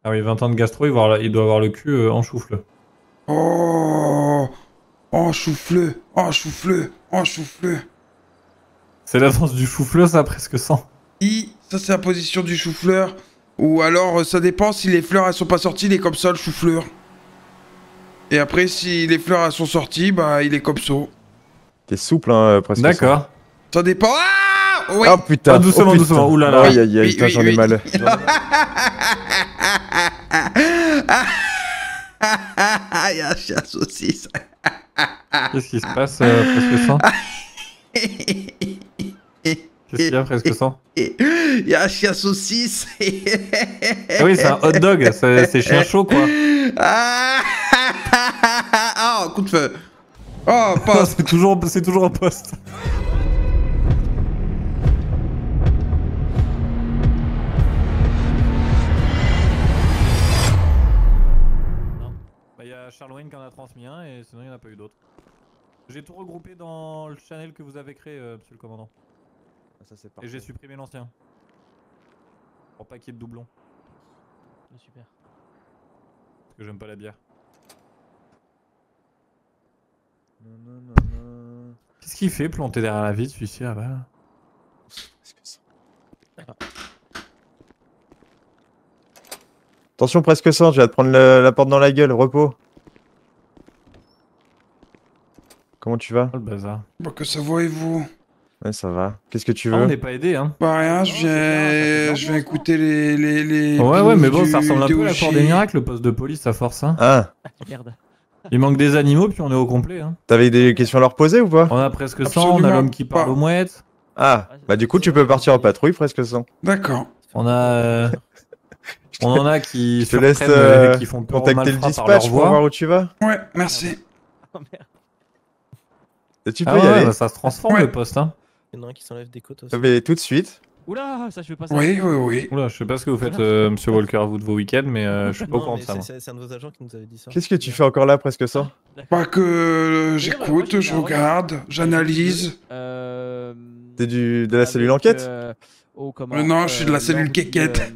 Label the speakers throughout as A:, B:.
A: Ah oui, 20 ans de gastro, il doit avoir le cul en choufle.
B: Oh, oh, chou-fleu, oh, chou-fleu, oh, chou-fleu.
A: C'est la danse du choufleux, ça, presque 100.
B: Ça c'est la position du chou-fleur. Ou alors, ça dépend si les fleurs elles sont pas sorties, il est comme ça le chou-fleur. Et après, si les fleurs elles sont sorties, bah il est comme ça.
C: T'es souple, hein, presque.
A: D'accord.
B: Ça dépend. Ah oui.
C: Oh putain.
A: Ah, doucement,
C: oh, putain.
A: doucement, oulala.
C: Aïe, aïe, aïe,
B: Oui,
C: putain,
B: oui,
C: j'en ai
B: oui.
C: mal.
B: Il y a un chien saucisse.
A: Qu'est-ce qui se passe, presque 100? Qu'est-ce qu'il y a, presque 100?
B: Il y a un chien saucisse.
A: Ah oui, c'est un hot dog, c'est chien chaud, quoi.
B: Oh, coup de feu. Oh, pas.
A: C'est toujours un poste. Il y a Charlewin qui en a transmis un et sinon il n'y en a pas eu d'autres. J'ai tout regroupé dans le channel que vous avez créé, monsieur le commandant.
C: Ça, c'est
A: Et j'ai supprimé l'ancien. Pour pas qu'il y ait de doublons.
D: Super.
A: Parce que j'aime pas la bière. Qu'est-ce qu'il fait planté derrière la vitre celui-ci là-bas?
C: Attention, presque 100, je vais te prendre la porte dans la gueule, repos. Comment tu vas?
A: Oh le bazar.
B: Bah, que ça va et vous?
C: Ouais, ça va. Qu'est-ce que tu
A: Ah, on
C: veux?
A: n'est pas aidé hein.
B: Bah rien, je viens écouter les
A: Ouais, mais bon,
B: blues
A: ça ressemble un
B: du
A: peu à la cour des
B: Yoshi.
A: miracles, le poste de police à force hein.
C: Ah,
D: Merde.
A: Il manque des animaux puis on est au complet hein.
C: t'avais des questions à leur poser ou pas?
A: On a presque 100, on a
B: Absolument
A: l'homme qui parle
B: pas.
A: aux mouettes.
C: Ah, bah du coup, tu peux partir en patrouille, presque 100.
B: D'accord.
A: On a... on en a qui
C: Je te laisse
A: surprennent, qui font peur aux
C: contacter le
A: malfrats par leur
C: dispatch pour voir
A: voix.
C: où tu vas.
B: Ouais, merci.
D: Oh merde.
C: Et tu peux
A: Ah
C: y
A: ouais,
C: aller.
A: bah, ça se transforme
B: Ouais.
A: le poste hein.
E: Il y en a un qui s'enlève des côtes aussi.
C: Mais tout de suite.
D: Oula, ça je fais pas ça.
B: Oui, oui, oui.
A: Oula, je sais pas ce que vous faites monsieur Walker vous de vos week-ends mais je suis pas au
E: Non,
A: courant
E: mais
A: de ça moi.
E: c'est un de vos agents qui nous avait dit ça.
C: Qu'est-ce que tu fais encore là, presque 100?
B: Pas que
D: moi,
B: j'écoute,
D: j'ai
B: je
D: un
B: regarde, j'analyse.
C: T'es de la cellule enquête?
B: Non, je suis de la cellule quéquette.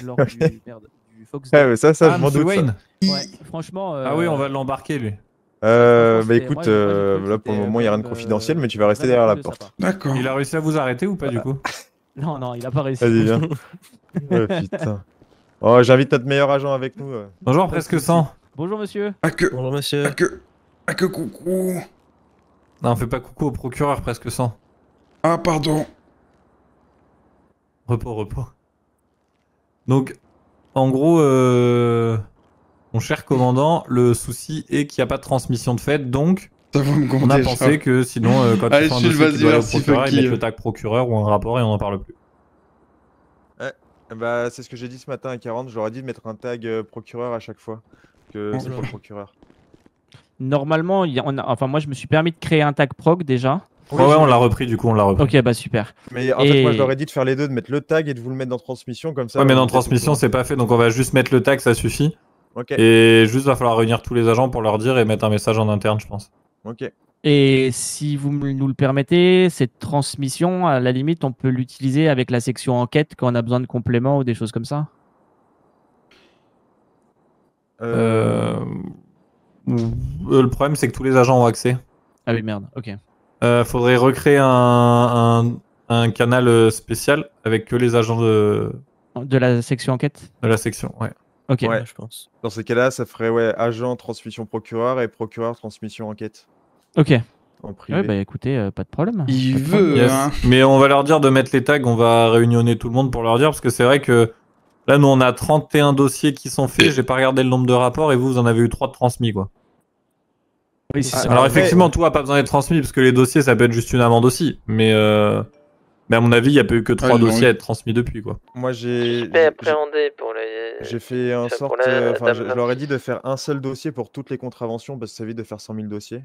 D: Lors du, merde, du Fox.
C: Ouais, mais ça,
A: Ah,
C: je m'en
A: monsieur
C: doute. Ça.
A: Wayne.
D: Ouais, franchement.
A: Ah oui, on va l'embarquer lui.
C: Bah
D: c'était-
C: écoute,
D: moi, j'ai cru que
C: là pour le
D: c'était
C: moment, il n'y a rien de
D: comme,
C: confidentiel, mais tu vas rester
D: vraiment
C: derrière la
D: cool de sa
C: porte.
D: part.
B: D'accord.
A: Il a réussi à vous arrêter ou pas du coup?
D: Non, non, il a pas réussi.
C: Vas-y, viens. Oh putain. Oh, j'invite notre meilleur agent avec nous.
A: Bonjour, presque 100.
D: Bonjour monsieur.
B: À que,
E: Bonjour monsieur.
B: à que coucou.
A: Non, on fait pas coucou au procureur, presque 100.
B: Ah, pardon.
A: Repos, repos. Donc, en gros, mon cher commandant, le souci est qu'il n'y a pas de transmission de fait, donc
B: Ça va me gonfler.
A: on a pensé que sinon, quand
B: Allez,
A: ils font un
B: Jules,
A: dossier
B: vas-y,
A: qui doit aller au
B: merci,
A: procureur, ils
B: Funky.
A: mettent le tag procureur ou un rapport et on n'en parle plus.
C: Bah, c'est ce que j'ai dit ce matin à 40. J'aurais dit de mettre un tag procureur à chaque fois. Que c'est pour le procureur.
D: Normalement, enfin moi je me suis permis de créer un tag proc déjà.
A: Ouais, on l'a repris, du coup, on l'a repris.
D: Ok, bah super.
C: Mais en fait, moi,
D: Et-
C: je leur ai dit de faire les deux, de mettre le tag et de vous le mettre dans transmission comme ça.
A: Ouais, mais dans
C: on
A: transmission, c'est pas fait, donc on va juste mettre le tag, ça suffit.
C: Ok.
A: Et juste, va falloir réunir tous les agents pour leur dire et mettre un message en interne, je pense.
C: Ok.
D: Et si vous nous le permettez, cette transmission, à la limite, on peut l'utiliser avec la section enquête quand on a besoin de compléments ou des choses comme ça.
A: Le problème, c'est que tous les agents ont accès.
D: Ah oui, merde, ok.
A: Faudrait recréer un canal spécial avec que les agents de
D: De la section enquête.
A: la section. Ouais.
D: Ok.
C: Ouais.
E: Je pense.
C: Dans ces cas-là, ça ferait agent transmission procureur et procureur transmission enquête.
D: Ok.
C: En privé.
D: Ouais, bah écoutez, pas de problème.
B: Il
D: Pas de problème.
B: veut,
A: Yes.
B: hein.
A: Mais on va leur dire de mettre les tags, on va réunionner tout le monde pour leur dire, parce que c'est vrai que là, nous, on a 31 dossiers qui sont faits, j'ai pas regardé le nombre de rapports, et vous en avez eu 3 de transmis, quoi.
D: Oui, c'est ça.
A: Alors
C: après-
A: effectivement, tout a pas besoin d'être transmis, parce que les dossiers, ça peut être juste une amende aussi, mais à mon avis, il y a pas eu que 3
B: Ouais, non,
A: dossiers
B: oui.
A: à être transmis depuis, quoi.
C: Moi,
F: J'ai pas appréhendé pour les.
C: j'ai fait en
F: Enfin,
C: sorte.
F: pour la
C: Enfin,
F: dame
C: je leur ai dit de faire un seul dossier pour toutes les contraventions parce que ça évite de faire 100 000 dossiers.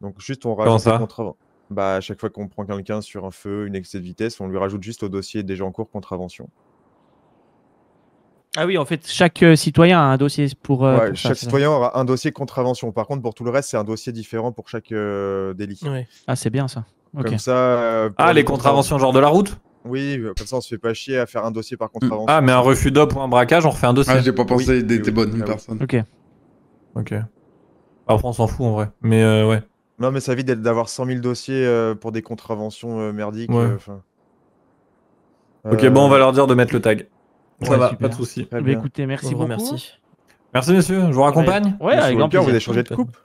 C: Donc, juste on
A: Comment
C: rajoute
A: ça
C: les contraventions. Bah, à chaque fois qu'on prend quelqu'un sur un feu, une excès de vitesse, on lui rajoute juste au dossier déjà en cours contravention.
D: Ah oui, en fait, chaque citoyen a un dossier pour.
C: Ouais,
D: pour ça,
C: chaque
D: c'est ça.
C: citoyen aura un dossier contravention. Par contre, pour tout le reste, c'est un dossier différent pour chaque délit.
E: Ouais.
D: Ah, c'est bien ça. Ok.
C: Comme ça. Pour
A: Ah, les contraventions genre de la route?
C: Oui, comme ça on se fait pas chier à faire un dossier par contravention.
A: Ah, mais un refus d'op ou un braquage, on refait un dossier.
B: Ah, j'ai pas pensé,
C: Oui,
B: t'es
C: oui,
B: bonne
C: oui.
B: personne.
D: Ok.
A: Ok. Après, on s'en fout en vrai. Mais ouais.
C: Non, mais ça évite d'avoir 100 000 dossiers pour des contraventions merdiques.
A: Ouais.
C: Enfin.
A: Ok, bon, on va leur dire de mettre le tag. Ça
D: Ouais,
A: va,
D: super.
A: pas de soucis.
C: Très
D: Bah,
C: bien.
D: écoutez, merci
E: Au revoir,
D: beaucoup.
E: merci.
A: Merci, messieurs. Je vous raccompagne.
D: Ouais,
C: Monsieur
D: avec grand
C: Walker, vous avez
D: plaisir.
C: changé de coupe?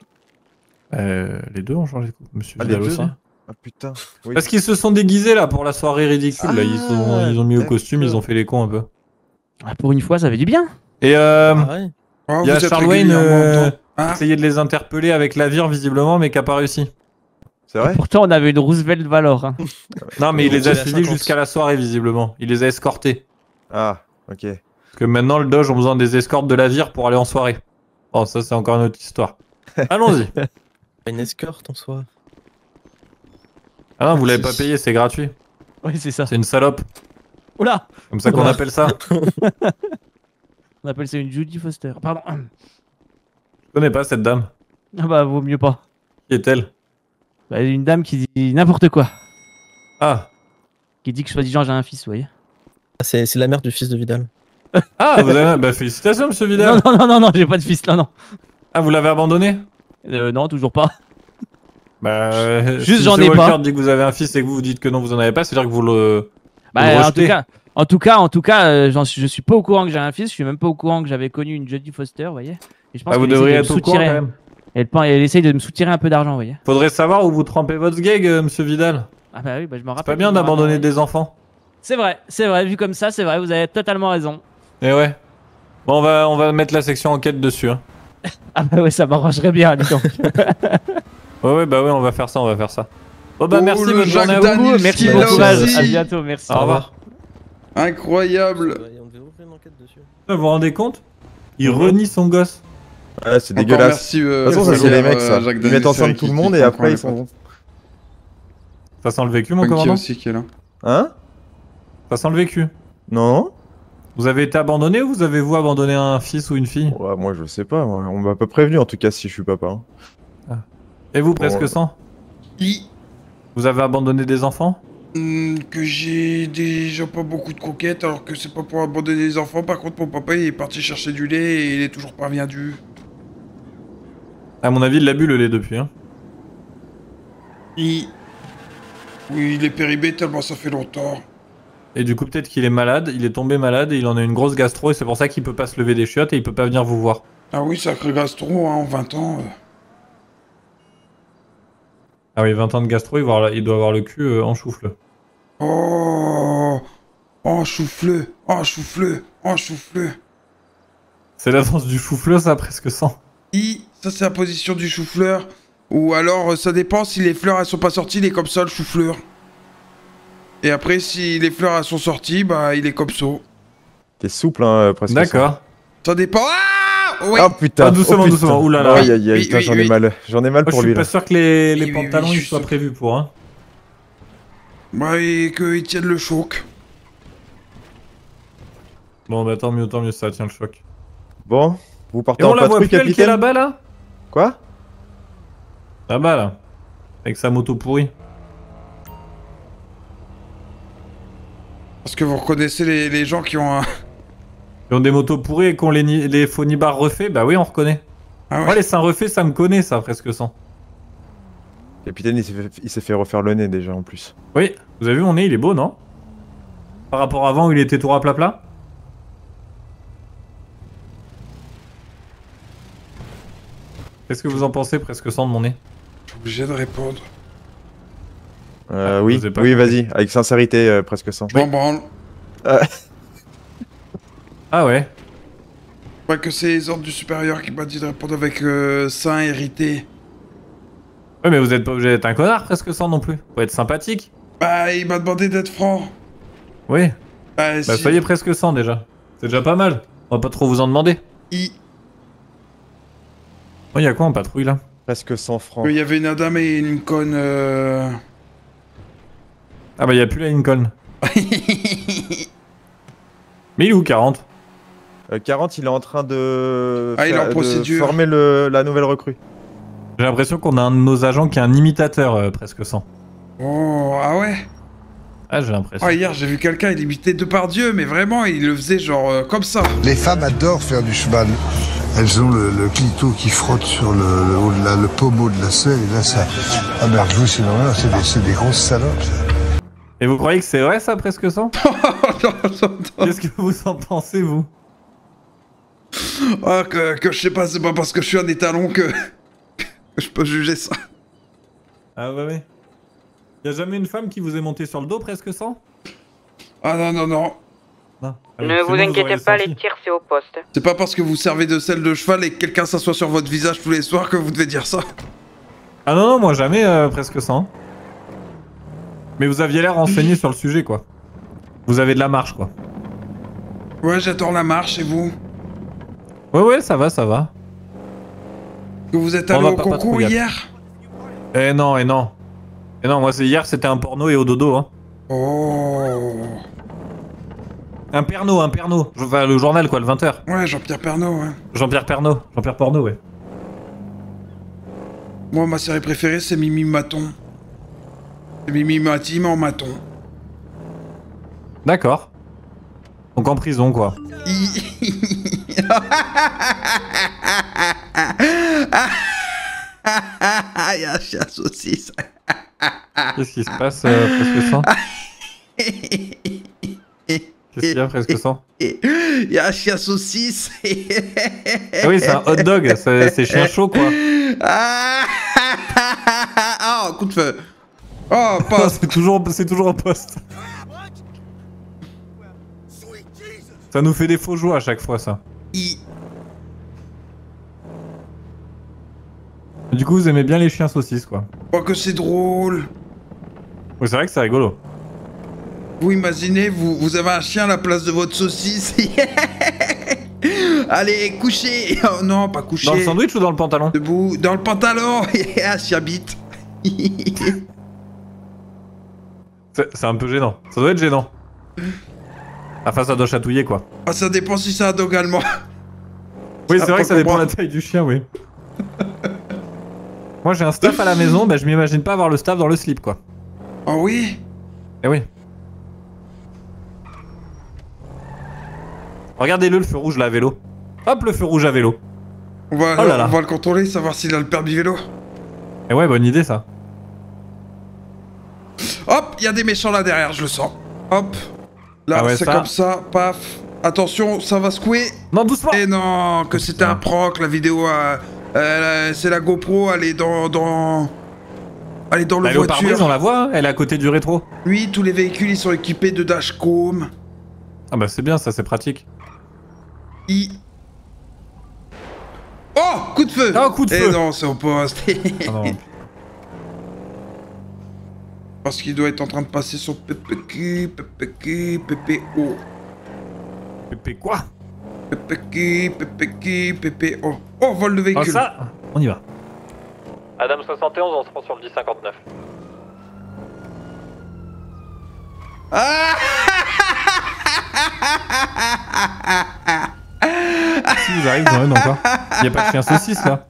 A: Les deux ont changé de coupe, monsieur
C: Ah, les
A: Vidal
C: deux,
A: aussi.
C: là Ah putain. Oui.
A: Parce qu'ils se sont déguisés là pour la soirée ridicule. Là. Ils ont mis au costume, ils ont fait les cons un peu.
D: Ah, pour une fois, ça fait du bien.
A: Et
E: Ah ouais.
B: Oh,
A: il y a
B: vous êtes
A: Charles Wayne
B: régulièrement dedans. Ah,
A: essayé de les interpeller avec la vire visiblement, mais qui a pas réussi.
C: C'est vrai?
D: Pourtant, on avait une Roosevelt Valor. Hein.
A: Non, mais il les a
E: Il est à
A: suivis
E: 50.
A: jusqu'à la soirée visiblement. Il les a escortés.
C: Ah, ok.
A: Parce que maintenant, le Doge ont besoin des escortes de la vire pour aller en soirée. Bon, ça, c'est encore une autre histoire. Allons-y.
E: Pas une escorte en soi.
A: Ah non, vous l'avez pas payé, c'est gratuit.
D: Oui, c'est ça.
A: C'est une salope.
D: Oula,
A: Comme ça qu'on
D: Oula.
A: appelle ça.
D: on appelle ça une Judy Foster. Pardon.
A: Je connais pas cette dame.
D: Ah bah, vaut mieux pas.
A: Qui est-elle?
D: Bah, une dame qui dit n'importe quoi.
A: Ah.
D: Qui dit que soi-disant j'ai un fils, vous voyez.
E: Ah, c'est la mère du fils de Vidal.
A: Ah, vous avez... Bah, félicitations, monsieur Vidal.
D: Non, j'ai pas de fils là, non.
A: Ah, vous l'avez abandonné?
D: Non, toujours pas.
A: Bah,
D: Juste,
A: si
D: j'en
A: M.
D: ai
A: Walker
D: pas.
A: dit que vous avez un fils et que vous dites que non, vous en avez pas, c'est-à-dire que vous le
D: Bah,
A: rejetez.
D: en tout cas, je suis pas au courant que j'ai un fils. Je suis même pas au courant que j'avais connu une Jodie Foster, vous voyez. Et je pense
A: Ah, vous
D: qu'elle essaye
A: devriez
D: de me
A: être au courant quand
D: soutirer.
A: même.
D: Elle essaye de me soutirer un peu d'argent, vous voyez.
A: Faudrait savoir où vous trempez votre gag, monsieur Vidal.
D: Ah bah oui, bah je m'en
A: C'est
D: rappelle.
A: pas bien d'abandonner des enfants.
D: C'est vrai, vu comme ça, c'est vrai, vous avez totalement raison.
A: Eh ouais. Bon, on va mettre la section enquête dessus. Hein.
D: Ah bah ouais, ça m'arrangerait bien, dis donc.
A: Ouais, bah ouais, on va faire ça, on va faire ça. Bon bah
B: Oh,
A: merci,
B: le
A: bonne
B: Jacques
A: journée à
B: Daniel.
A: vous.
B: Nils
D: Merci,
B: qui est
D: bon
B: là
D: courage,
B: aussi.
D: à bientôt, merci.
A: Au revoir.
B: incroyable.
E: Ouais, on devait ouvrir une enquête dessus.
A: Vous vous rendez compte? Il renie son gosse.
C: Ouais, c'est
B: Encore
C: dégueulasse.
B: merci.
C: De toute façon, ça c'est les mecs, ça.
B: Jacques
C: Ils
B: Daniel,
C: mettent
B: c'est
C: ensemble
B: vrai
C: tout le
B: qu'il
C: monde et
B: comprend
C: après
B: les
C: ils font.
A: Ça sent le vécu, mon
B: Funky
A: commandant?
B: aussi qui est là.
C: Hein?
A: Ça sent le vécu.
C: Non?
A: Vous avez été abandonné ou vous avez-vous abandonné un fils ou une fille?
C: Ouais, moi je sais pas. On m'a pas prévenu en tout cas si je suis papa. Hein.
A: Et vous, presque 100? Vous avez abandonné des enfants?
B: Que j'ai déjà pas beaucoup de croquettes, alors que c'est pas pour abandonner les enfants. Par contre, mon papa il est parti chercher du lait et il est toujours pas reviendu.
A: À mon avis, il l'a bu le lait depuis. Hein.
B: Oui, il est péribé tellement ça fait longtemps.
A: Et du coup, peut-être qu'il est malade, il est tombé malade et il en a une grosse gastro et c'est pour ça qu'il peut pas se lever des chiottes et il peut pas venir vous voir.
B: Ah oui, sacré gastro, hein, en 20 ans.
A: Ah oui, 20 ans de gastro, il doit avoir le cul en choufle.
B: Oh, oh chou-fleu, oh chou-fleu, oh chou-fleu.
A: C'est la danse du choufleux, ça, presque 100.
B: Ça c'est la position du chou-fleur. Ou alors ça dépend si les fleurs elles sont pas sorties, il est comme ça le chou-fleur. Et après si les fleurs elles sont sorties, bah il est comme ça.
C: T'es souple, hein, presque.
A: D'accord.
B: Ça dépend. Ah oui.
C: Oh putain!
A: Ah, doucement,
C: oh, putain.
A: doucement, oulala.
C: Aïe aïe aïe,
B: Oui,
C: putain,
B: oui,
C: j'en ai
B: oui.
C: mal. J'en ai mal
A: Moi, je
C: pour
A: suis
C: lui
A: pas
C: là.
A: sûr que les
B: Oui, oui, oui,
A: pantalons
B: je
A: ils
B: suis
A: soient
B: sûr.
A: prévus pour. Hein.
B: Bah et qu'ils tiennent le choc.
A: Bon, bah tant mieux, ça tient le choc.
C: Bon, vous partez
A: Et on
C: en
A: la voit
C: patrouille,
A: plus, elle qui est
C: capitaine?
A: là-bas, là?
C: Quoi?
A: Là-bas, là. Avec sa moto pourrie.
B: Parce que vous reconnaissez les gens qui ont un...
A: Ils ont des motos pourries et qu'on les faux nibards refaits, bah oui, on reconnaît.
B: Ah ouais.
A: Moi, les seins refaits, ça me connaît, ça, presque 100.
C: Capitaine, il s'est fait refaire le nez déjà en plus.
A: Oui, vous avez vu mon nez, il est beau, non? Par rapport à avant où il était tout raplat. Qu'est-ce que vous en pensez, presque 100 de mon nez?
B: Je suis obligé de répondre.
C: Oui,
A: vous avez pas
C: oui,
A: compris.
C: vas-y, avec sincérité, presque 100.
B: Je m'en branle.
A: Ah ouais?
B: Ouais, que c'est les ordres du supérieur qui m'a dit de répondre avec sein irrité.
A: Ouais, mais vous êtes pas obligé d'être un connard, presque 100 non plus. Faut être sympathique.
B: Bah, il m'a demandé d'être franc.
A: Oui.
B: Bah,
A: Bah soyez presque 100 déjà. C'est déjà pas mal. On va pas trop vous en demander. Oh, y'a quoi en patrouille là?
C: Presque 100 francs.
B: Il y avait une Adam et une Lincoln.
A: Ah bah y'a plus la Lincoln. 1000 ou 40?
C: 40, il est en train de,
B: Ah, il est en
C: de
B: procédure.
C: former la nouvelle recrue.
A: J'ai l'impression qu'on a un de nos agents qui est un imitateur, presque 100.
B: Oh, ah ouais.
A: Ah, j'ai l'impression.
B: Ah, hier, j'ai vu quelqu'un, il imitait Depardieu, mais vraiment, il le faisait genre comme ça.
G: Les femmes adorent faire du cheval. Elles ont le clito qui frotte sur le pommeau de la selle, et là, ça... Ah ben, je vous, c'est normal, c'est des grosses salopes, ça.
A: Et vous croyez que c'est vrai, ça, presque 100? Qu'est-ce que vous en pensez, vous?
B: Ah, que je sais pas, c'est pas parce que je suis un étalon que je peux juger ça.
A: Ah bah oui. Y'a jamais une femme qui vous est montée sur le dos, presque 100?
B: Ah non, non, non.
A: Non.
F: Ne vous inquiétez pas, les tirs c'est au poste.
B: C'est pas parce que vous servez de selle de cheval et que quelqu'un s'assoit sur votre visage tous les soirs que vous devez dire ça.
A: Ah non, non, moi jamais presque 100. Mais vous aviez l'air renseigné sur le sujet, quoi. Vous avez de la marche, quoi.
B: Ouais, j'adore la marche, et vous?
A: Ouais, ouais, ça va, ça va.
B: Que vous êtes
A: On
B: allé
A: va
B: au
A: pas
B: concours
A: patrouiller.
B: hier?
A: Eh non, eh non. Eh non, moi, hier, c'était un porno et au dodo, hein.
B: Oh.
A: Un perno, un perno. Enfin, le journal, quoi, le 20h.
B: Ouais, Jean-Pierre Pernaut, ouais.
A: Jean-Pierre Pernaut. Jean-Pierre Porno, ouais.
B: Moi, ma série préférée, c'est Mimi Maton. C'est Mimi Mati, mais en maton.
A: D'accord. Donc en prison, quoi.
B: Il y a un chien saucisse.
A: Qu'est-ce qui se passe, presque 100? Qu'est-ce qu'il y a, presque 100?
B: Il y a un chien saucisse.
A: Ah oui, c'est un hot dog, c'est chien chaud, quoi.
B: Oh, coup de feu. Oh, pas.
A: C'est toujours au poste. Ça nous fait des faux joies à chaque fois, ça. Du coup, vous aimez bien les chiens saucisses, quoi.
B: Oh, que c'est drôle.
A: Oui, c'est vrai que c'est rigolo.
B: Vous imaginez, vous avez un chien à la place de votre saucisse. Allez, couchez. Oh non, pas coucher.
A: Dans le sandwich ou dans le pantalon?
B: Debout, dans le pantalon. Un chien bite.
A: C'est un peu gênant. Ça doit être gênant. Enfin, ça doit chatouiller, quoi.
B: Ah, ça dépend si c'est un dog allemand.
A: Oui, c'est vrai que ça dépend de
B: comprendre.
A: la taille du chien, oui. Moi, j'ai un staff à la maison, bah je m'imagine pas avoir le staff dans le slip, quoi.
B: Oh oui.
A: Eh oui. Regardez-le, le feu rouge, là, à vélo. Hop, le feu rouge à vélo.
B: On va,
A: Oh là là.
B: on va le contrôler, savoir s'il a le permis vélo.
A: Eh ouais, bonne idée, ça.
B: Hop, il y a des méchants là derrière, je le sens. Hop. Là,
A: Ah ouais,
B: c'est
A: ça.
B: comme ça, paf. Attention, ça va secouer.
A: Non, doucement.
B: Et non, que c'était un prank, la vidéo. C'est la GoPro, elle est dans... Elle est dans le
A: Elle est au pare-brise, on
B: voiture.
A: la voit, hein, elle est à côté du rétro.
B: Oui, tous les véhicules, ils sont équipés de dashcam.
A: Ah bah c'est bien, ça, c'est pratique.
B: Oh, coup de feu.
A: Oh, coup de feu.
B: Eh non, c'est au poste.
A: Ah non.
B: Parce qu'il doit être en train de passer son PPQ, PPQ, PPO.
A: Pépé quoi?
B: PPQ, PPQ, PPO. Oh, vol de
A: Oh
B: véhicule.
A: ça, on y va.
H: Adam 71, on se prend sur le 1059.
B: Ah.
A: Si vous arrivez, vous en avez encore. Y a pas de chien saucisse, là.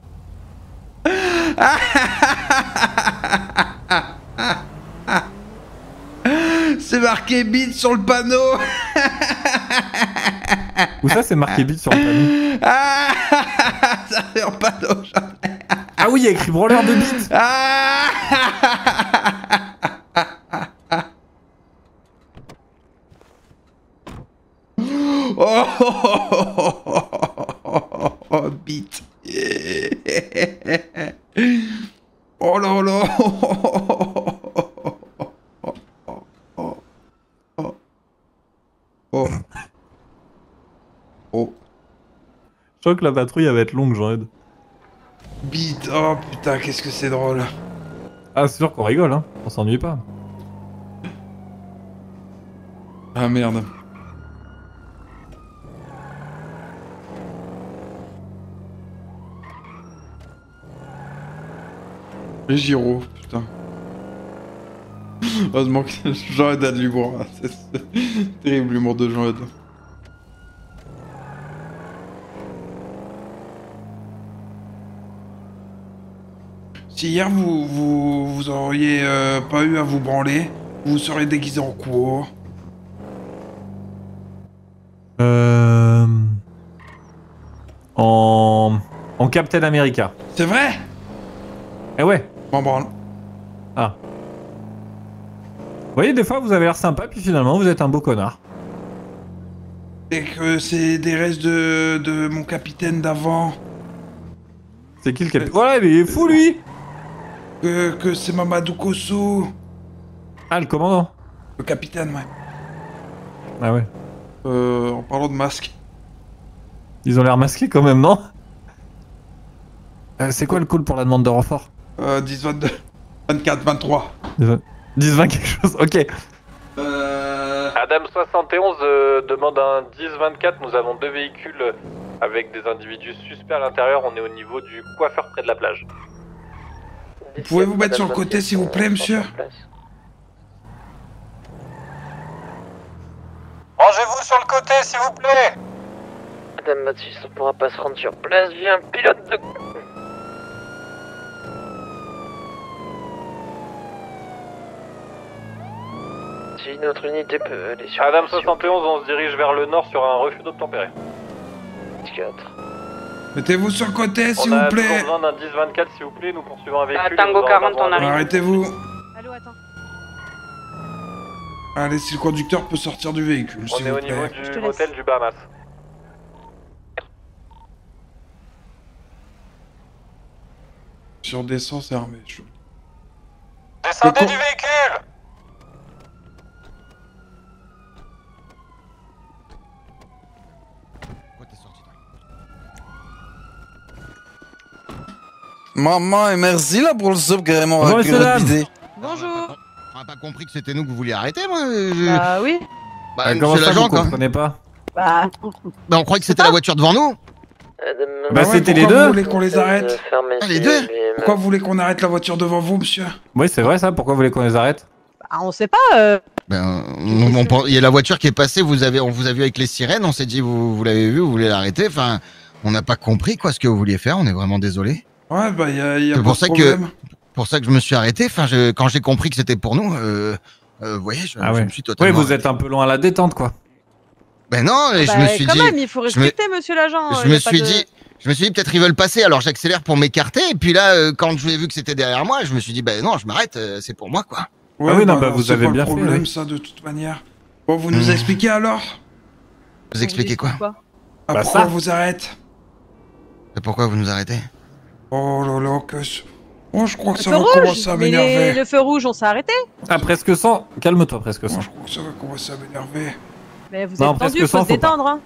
B: C'est marqué bite sur le panneau.
A: Où ça, c'est marqué bite sur le panneau?
B: Ah. Ça fait en panneau.
A: Ah oui, il y a écrit branleur de bite.
B: Ah. Oh, oh, bite. Oh là là. Oh. Oh.
A: Je crois que la patrouille elle va être longue, Jean-Ed.
B: Bite. Oh putain, qu'est-ce que c'est drôle.
A: Ah, c'est sûr qu'on rigole, hein. On s'ennuie pas.
B: Ah merde. Les gyros, putain. Heureusement que Jean-Ed a de l'humour. C'est terrible l'humour de Jean-Ed. Si hier vous auriez pas eu à vous branler, Vous serez déguisé en quoi?
A: En Captain America.
B: C'est vrai?
A: Eh ouais.
B: M'en branle.
A: Ah. Vous voyez, des fois vous avez l'air sympa, puis finalement vous êtes un beau connard.
B: Et que c'est des restes de mon capitaine d'avant.
A: C'est qui le capitaine? Voilà, mais il est fou lui!
B: Que c'est Mamadou Kosso.
A: Ah, le commandant?
B: Le capitaine, ouais.
A: Ah ouais.
B: En parlant de masque.
A: Ils ont l'air masqués quand même, non? C'est quoi le call pour la demande de renfort?
B: 10, 22, 24, 23.
A: 10-20 quelque chose, ok.
H: Adam 71 demande un 10-24. Nous avons 2 véhicules avec des individus suspects à l'intérieur. On est au niveau du coiffeur près de la plage.
B: Vous pouvez vous mettre sur le côté, s'il vous plaît, monsieur?
H: Rangez-vous sur le côté, s'il vous plaît.
F: Madame Matisse, on pourra pas se rendre sur place, j'ai un pilote de... Si notre unité peut aller sur...
H: Adam 71, on se dirige vers le nord sur un refus d'obtempérer.
F: 4.
B: Mettez-vous sur le côté, s'il
H: On
B: vous
H: a
B: plaît.
H: toujours besoin d'un 10-24, s'il vous plaît. Nous poursuivons un véhicule.
F: Tango
H: Nous en
F: 40,
H: avons
F: on arrive.
B: Arrêtez-vous.
I: Allô, attends.
B: Allez, si le conducteur peut sortir du véhicule,
H: On
B: s'il
H: est
B: vous
H: au niveau
B: plaît.
I: Je te
H: du
I: laisse.
H: hôtel du Bahamas.
B: Sur descend, c'est armé.
H: Descendez
B: Le con-
H: du véhicule.
J: Maman, et merci là pour le sub carrément
A: Bonjour,
J: avec
A: messieurs, dames.
J: idée.
I: Bonjour.
K: On a pas compris que c'était nous que vous vouliez arrêter, moi.
I: Bah oui.
K: Bah,
A: Comment
K: c'est
A: ça,
K: l'agent,
A: vous
K: quoi.
A: comprenez pas?
I: Bah.
K: Bah, on croyait que c'était la voiture devant nous.
A: Bah,
B: ouais,
A: c'était les
B: pourquoi
A: deux.
B: vous voulez qu'on les arrête?
K: Ah, les deux.
B: Pourquoi vous voulez qu'on arrête la voiture devant vous, monsieur?
A: Oui, c'est vrai ça, pourquoi vous voulez qu'on les arrête?
I: Bah, on sait pas.
K: Ben, il y a la voiture qui est passée, on vous a vu avec les sirènes, on s'est dit, vous l'avez vu, vous voulez l'arrêter. Enfin, on n'a pas compris quoi ce que vous vouliez faire, on est vraiment désolé.
B: Ouais, bah, y a
K: C'est
B: pas
K: pour
B: de
K: ça
B: problème.
K: Pour ça que je me suis arrêté. Enfin, quand j'ai compris que c'était pour nous, vous voyez, je me suis
A: Oui,
K: totalement.
A: vous êtes un peu loin à la détente quoi.
K: Ben non, et je
I: Bah,
K: me suis
I: quand
K: dit.
I: même, il faut respecter, monsieur l'agent.
K: Je me suis dit, peut-être ils veulent passer, alors j'accélère pour m'écarter. Et puis là, quand je l'ai vu que c'était derrière moi, je me suis dit, ben non, je m'arrête, c'est pour moi, quoi.
B: Ouais,
A: Ah oui, non, bah, vous
B: c'est
A: avez
B: pas
A: bien
B: le
A: fait,
B: problème,
A: oui.
B: ça, de toute manière. Bon, vous nous expliquez alors?
K: Vous expliquez quoi?
B: Ah,
A: Bah,
B: pourquoi
A: ça.
B: on vous arrête?
K: Et pourquoi vous nous arrêtez?
B: Oh là là, que... Oh, je crois que
I: Le
B: ça
I: feu
B: va
I: rouge.
B: commencer à
I: Mais
B: m'énerver.
I: le feu rouge, on s'est arrêté.
A: Ah, presque 100. Calme-toi, presque 100.
B: Oh, je crois que ça va commencer à m'énerver.
I: Mais vous
A: Non,
I: êtes
A: presque
I: tendu, faut
A: 100,
I: se
A: faut pas.
I: détendre. Hein.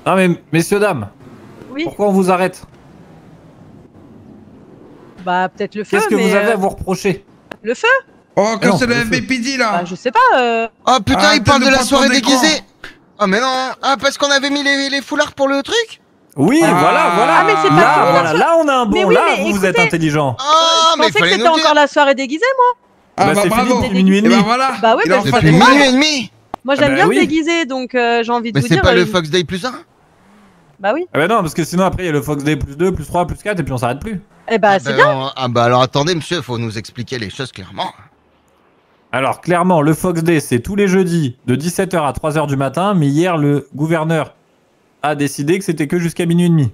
A: Non mais, messieurs, dames,
I: Oui.
A: pourquoi on vous arrête?
I: Bah peut-être le feu.
A: Qu'est-ce que
I: mais,
A: vous avez à vous reprocher?
I: Le feu.
B: Oh, que
A: non,
B: c'est le
A: le feu.
B: MVPD, là.
I: Bah je sais pas.
K: Oh putain,
B: Arrêtez
K: il parle
B: de
K: de la
B: pas
K: soirée
B: prendre d'écran.
K: déguisée! Oh mais non! Ah, parce qu'on avait mis les foulards pour le truc?
A: Oui,
B: Ah.
A: voilà.
I: Ah, mais c'est pas
A: là,
I: fini,
A: voilà, là on a un bon,
I: Mais oui,
A: là
I: mais
A: vous êtes
I: écoutez-
A: intelligent.
K: Ah,
I: Je
K: mais il
I: pensais que
K: fallait
I: c'était
K: nous dire!
I: encore la soirée déguisée, moi.
B: Ah,
A: Bah,
B: bah,
A: c'est fini
B: bravo.
A: depuis minuit et
B: Et
A: demi.
B: bah voilà.
I: Bah ouais,
B: Il est
I: bah,
B: enfin
K: Depuis
B: content.
K: minuit et demi!
I: Moi
A: Ah
I: j'aime
A: bah
I: bien
A: oui.
I: me déguiser, donc j'ai envie de
K: Mais
I: vous
K: c'est
I: dire.
K: pas le Fox Day plus 1?
I: Bah oui.
A: Ah bah non, parce que sinon après il y a le Fox Day plus 2, plus 3, plus 4 et puis on s'arrête plus.
I: Eh bah c'est bien.
K: Ah bah alors attendez, monsieur, faut nous expliquer les choses clairement.
A: Alors clairement, le Fox Day c'est tous les jeudis de 17h à 3h du matin, mais hier le gouverneur a décidé que c'était que jusqu'à minuit et demi.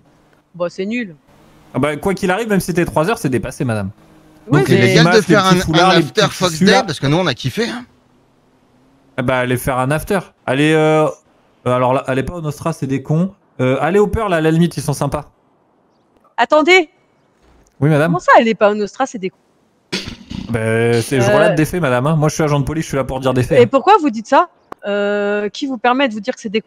I: Bon, c'est nul.
A: Ah bah quoi qu'il arrive, même si c'était 3h, c'est dépassé madame.
I: Oui,
K: Donc c'est
A: les
K: légal de
A: masques, les
K: faire
A: petits
K: un
A: foulards, les
K: after
A: petits
K: Fox
A: tissus,
K: Day
A: là.
K: parce que nous on a kiffé. Hein.
A: Ah bah allez faire un after. Allez, alors là, allez pas au Nostra, c'est des cons. Allez au Pearl, à la limite, ils sont sympas.
I: Attendez.
A: Oui madame.
I: Comment ça, elle est pas au Nostra, c'est des.
A: Bah, je relate des faits madame, hein. Moi je suis agent de police, je suis là pour dire des faits.
I: Et pourquoi vous dites ça Qui vous permet de vous dire que c'est des.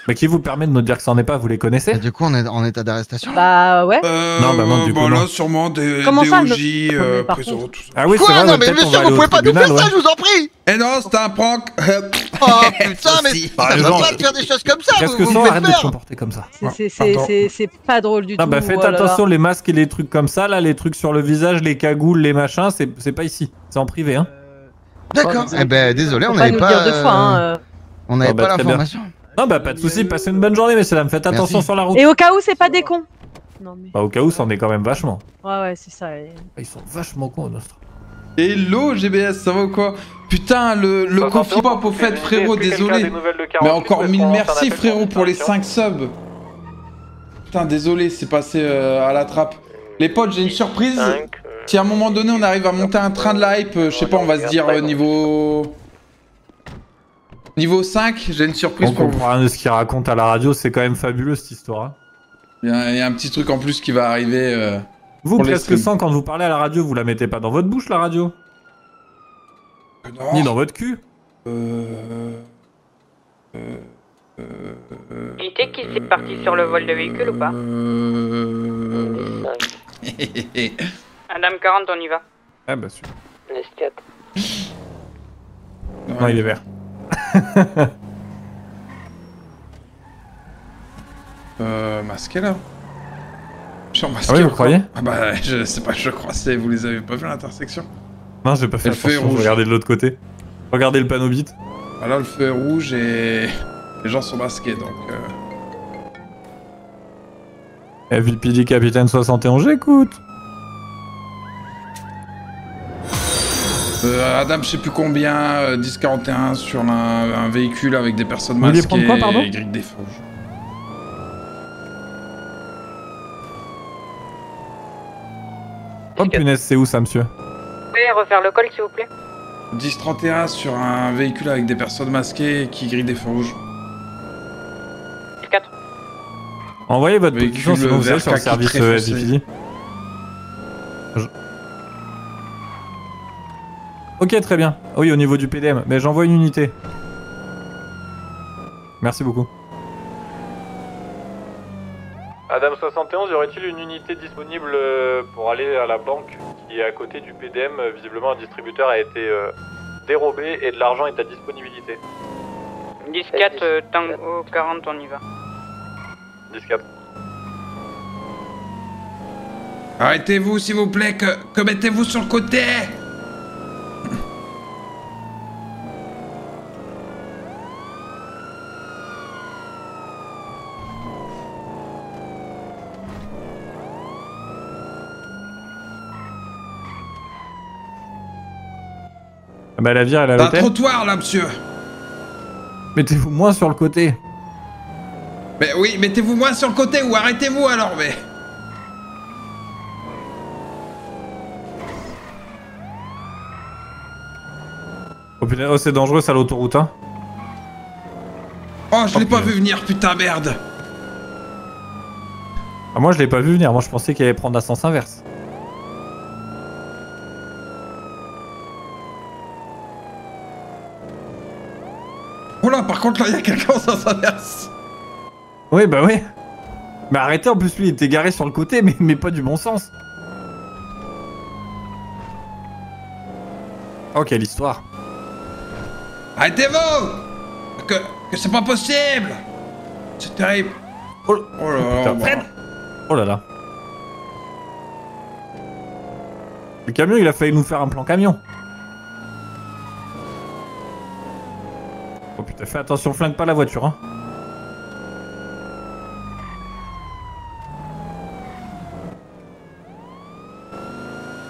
A: Mais qui vous permet de nous dire que ça en est pas, vous les connaissez?
K: Et du coup on est en état d'arrestation.
I: Bah ouais.
A: Non, bah non, du coup,
B: bah
A: non.
B: là, sûrement des
I: Comment ça,
B: OJ,
I: mais par
B: prison,
I: contre-
B: tout ça.
A: Ah oui, c'est
K: Quoi?
A: vrai,
K: Non
A: ouais,
K: mais
A: peut-être on
K: monsieur,
A: va
K: vous
A: aller au
K: pouvez pas nous faire
A: tribunal,
K: ça,
A: ouais.
K: je vous en prie!
B: Eh non, c'était un prank.
K: Oh putain, mais
B: Aussi.
K: ça
A: Par
K: va
A: exemple,
K: pas de faire des choses comme ça!
A: Presque
K: vous vous
A: 100,
K: faites
A: arrête de te
K: peur.
A: comporter comme ça.
I: C'est pas drôle du
A: Ah
I: tout.
A: bah faites
I: oh là là.
A: attention, les masques et les trucs comme ça, là, les trucs sur le visage, les cagoules, les machins, c'est pas ici. C'est en privé, hein.
K: D'accord. Eh ben désolé,
I: Faut
K: on
I: pas
K: n'avait
I: nous
K: pas.
I: le dire deux fois. Hein.
K: On n'avait
A: Oh, bah,
K: pas
A: très bien.
K: l'information.
A: Non bah pas de soucis, passez une bonne journée, messieurs dames, faites attention
K: Merci.
A: sur la route.
I: Et au cas où, c'est pas des cons. Non mais.
A: Bah au cas où, ça en est quand même vachement.
I: Ouais, c'est ça.
A: Ils sont vachement cons, au Nostra.
B: Hello GBS, ça va ou quoi? Putain, le coffee pop au fait, frérot, désolé. Mais encore mille merci, frérot, pour les 5 subs. Putain, désolé, c'est passé à la trappe. Les potes, j'ai une surprise. Si à un moment donné, on arrive à monter un train de la hype, je sais pas, on va se dire niveau 5, j'ai une surprise
A: On
B: pour vous.
A: comprend rien de ce qu'il raconte à la radio, c'est quand même fabuleux cette histoire.
B: Il y a un petit truc en plus qui va arriver.
A: Vous,
B: pour les
A: presque
B: streams.
A: 100, quand vous parlez à la radio, vous la mettez pas dans votre bouche, la radio?
B: Non.
A: Ni dans votre cul?
L: Unité qui s'est parti sur le vol de véhicule ou pas? Madame 40, on y va.
A: Ah bah super.
F: S4.
A: Non, il est vert.
B: Masqué là. Je suis en masqué.
A: Ah oui, vous
B: encore.
A: croyez?
B: Ah bah, je sais pas, je crois, vous les avez pas vu à l'intersection?
A: Non, j'ai pas fait
B: Le feu est
A: attention,
B: rouge.
A: regardez de l'autre côté. Regardez le panneau bit.
B: Ah là, le feu est rouge et les gens sont masqués, donc...
A: FVPD Capitaine 71, j'écoute.
B: Adam, je sais plus combien, 1041 sur un véhicule avec des personnes
A: Vous vouliez
B: masquées
A: prendre quoi, pardon?
B: et grille des feux rouges.
A: Oh punaise, c'est où ça, monsieur?
L: Vous pouvez refaire le col, s'il vous plaît?
B: 1031 sur un véhicule avec des personnes masquées qui grillent des feux rouges.
L: 4.
A: Envoyez votre
B: Véhicule
A: position, sinon vous
B: vert
A: êtes sur le
B: kaki
A: service
B: très foncé.
A: FVPD. Ok, très bien. Oui, au niveau du PDM. Mais j'envoie une unité. Merci beaucoup.
H: Adam 71, y aurait-il une unité disponible pour aller à la banque qui est à côté du PDM? Visiblement, un distributeur a été dérobé et de l'argent est à disponibilité.
L: 10-4, Tango 40, on y va.
H: 10-4.
B: Arrêtez-vous, s'il vous plaît, que mettez-vous sur le côté.
A: Ah bah la vire, elle a
B: T'as un
A: l'hôtel.
B: trottoir là, monsieur.
A: Mettez-vous moins sur le côté.
B: Mais oui, mettez-vous moins sur le côté ou arrêtez-vous alors, mais...
A: Oh putain, oh, c'est dangereux ça l'autoroute, hein.
B: Oh, je l'ai pas vu venir, putain, merde.
A: Ah, moi je l'ai pas vu venir, moi je pensais qu'il allait prendre la sens inverse.
B: Oh là, par contre, là, il y a quelqu'un en sens inverse.
A: Oui, bah oui. Mais arrêtez, en plus lui il était garé sur le côté, mais pas du bon sens. Oh, quelle histoire.
B: Arrêtez-vous. Que c'est pas possible. C'est terrible.
A: Oh,
B: Oh là là.
A: putain, Fred. Oh là là. Le camion, il a failli nous faire un plan camion. Oh putain, fais attention, flingue pas la voiture, hein.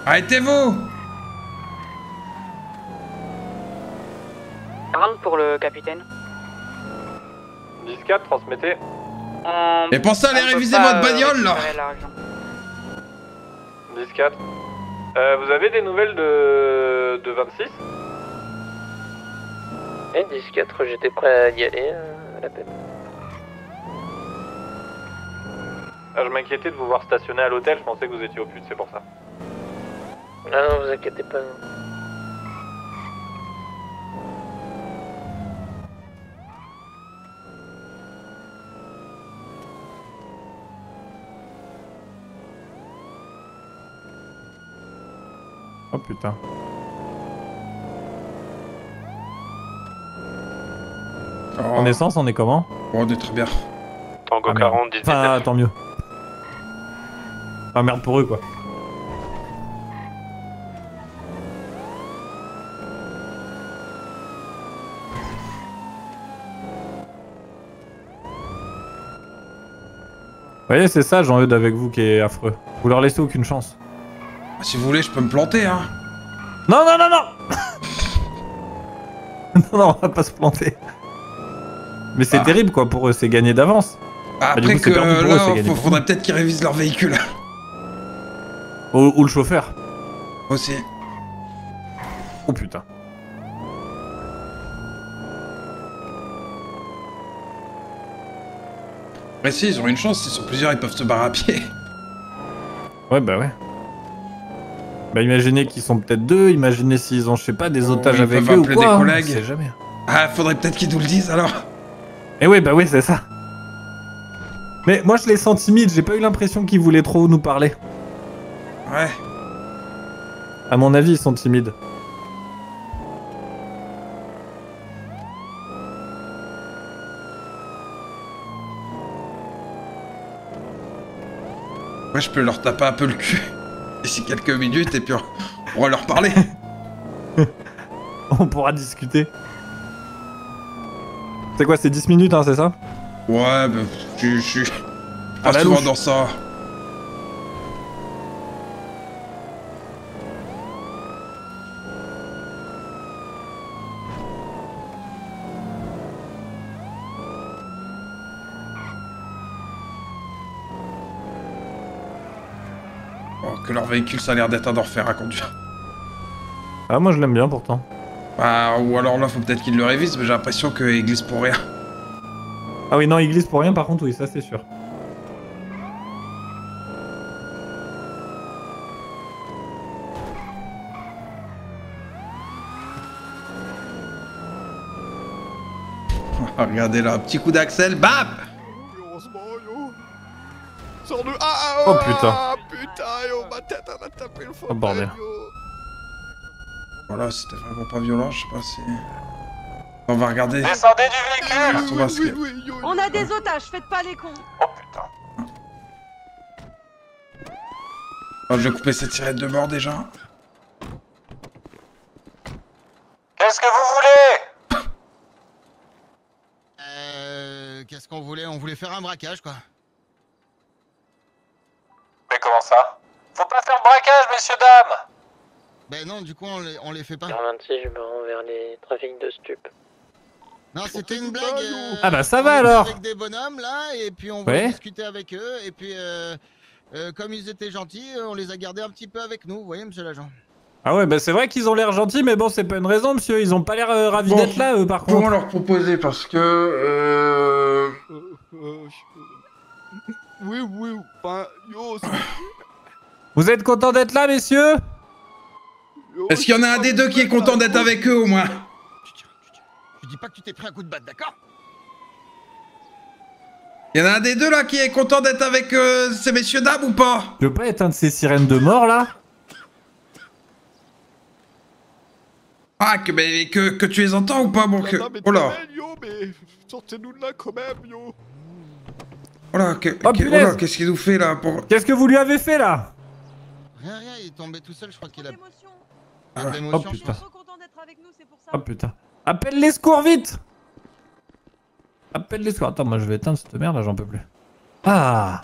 B: Arrêtez-vous.
L: 40 pour le capitaine.
H: 10-4, transmettez.
B: Mais pensez à aller réviser votre bagnole, là.
H: 10-4. Vous avez des nouvelles de 26?
F: Et 10-4, j'étais prêt à y aller à la peine.
H: Ah, je m'inquiétais de vous voir stationner à l'hôtel, je pensais que vous étiez au pute, c'est pour ça.
F: Ah non, vous inquiétez pas.
A: Oh putain. En essence, on est comment?
B: Oh, on est très bien.
H: Tango
A: Ah, merde.
H: 40, 18.
A: Enfin, tant mieux. Ah merde pour eux, quoi. Vous voyez, c'est ça, Jean-Eudes, avec vous, qui est affreux. Vous leur laissez aucune chance.
B: Si vous voulez, je peux me planter, hein.
A: Non, non, non, non. Non, non, on va pas se planter. Mais c'est terrible quoi pour eux, c'est gagné d'avance.
B: Après
A: du coup,
B: que
A: c'est perdu pour eux, c'est gagné pour
B: faudrait peut-être qu'ils révisent leur véhicule.
A: Ou le chauffeur.
B: Aussi.
A: Oh putain.
B: Mais si, ils ont une chance, s'ils sont plusieurs, ils peuvent se barrer à pied.
A: Ouais, bah ouais. Bah imaginez qu'ils sont peut-être deux, imaginez s'ils ont, je sais pas, des otages avec eux ou quoi.
B: Des collègues.
A: On sait jamais.
B: Ah, faudrait peut-être qu'ils nous le disent alors.
A: Eh oui, bah oui, c'est ça. Mais moi je les sens timides, j'ai pas eu l'impression qu'ils voulaient trop nous parler.
B: Ouais.
A: À mon avis, ils sont timides.
B: Ouais, je peux leur taper un peu le cul. D'ici quelques minutes et puis on pourra leur parler.
A: On pourra discuter. C'est quoi, c'est 10 minutes, hein, c'est ça?
B: Ouais, bah, je suis
A: À
B: pas
A: la
B: souvent
A: louche.
B: dans ça. Oh, que leur véhicule, ça a l'air d'être un enfer à conduire.
A: Ah, moi je l'aime bien pourtant.
B: Bah, ou alors là, faut peut-être qu'ils le révisent, mais j'ai l'impression qu'il glisse pour rien.
A: Ah oui, non, il glisse pour rien, par contre, oui, ça c'est sûr.
B: Regardez là, un petit coup d'axel, bam!
M: Sors-nous.
A: Oh putain.
M: Putain, yo, ma tête, elle a tapé le fond.
A: Oh bordel.
B: Voilà, c'était vraiment pas violent, je sais pas si... On va regarder.
H: Descendez du véhicule.
B: On va se-
I: On a des otages, faites pas les cons.
B: Oh, je vais couper cette sirène de mort déjà.
H: Qu'est-ce que vous voulez?
K: Qu'est-ce qu'on voulait? On voulait faire un braquage, quoi.
H: Mais comment ça? Faut pas faire de braquage, messieurs, dames.
K: Ben non, du coup, on les fait pas.
F: 26, je me rends vers les trafics de stupes.
K: Non, c'était une blague.
A: Ah bah ça va
K: on était
A: alors.
K: avec des bonhommes, là, et puis on
A: Ouais.
K: voulait discuter avec eux, et puis comme ils étaient gentils, on les a gardés un petit peu avec nous, vous voyez, monsieur l'agent.
A: Ah ouais, bah c'est vrai qu'ils ont l'air gentils, mais bon, c'est pas une raison, monsieur. Ils ont pas l'air ravis
B: Bon,
A: d'être là, eux, par
B: Comment
A: contre.
B: leur proposer parce que...
M: Oui, enfin, yo,
A: Vous êtes contents d'être là, messieurs?
B: Est-ce qu'il y en a un des deux qui est content d'être avec eux au moins?
K: Je dis pas que tu t'es pris un coup de batte, d'accord?
B: Il y en a un des deux là qui est content d'être avec ces messieurs dames ou pas?
A: Tu veux pas éteindre ces sirènes de mort, là?
B: Ah, que tu les entends ou pas, bon que... Oh là.
M: Yo, mais sortez-nous de là quand même, yo.
B: Oh là,
A: Oh, punaise.
B: là, qu'est-ce qu'il nous fait là pour...
A: Qu'est-ce que vous lui avez fait, là?
K: Rien, il est tombé tout seul, je crois qu'il a...
B: Ah,
K: de l'émotion,
A: oh,
K: je
A: putain.
K: pense.
A: Oh putain. Appelle les secours, vite! Appelle les secours. Attends, moi je vais éteindre cette merde, là, j'en peux plus. Ah!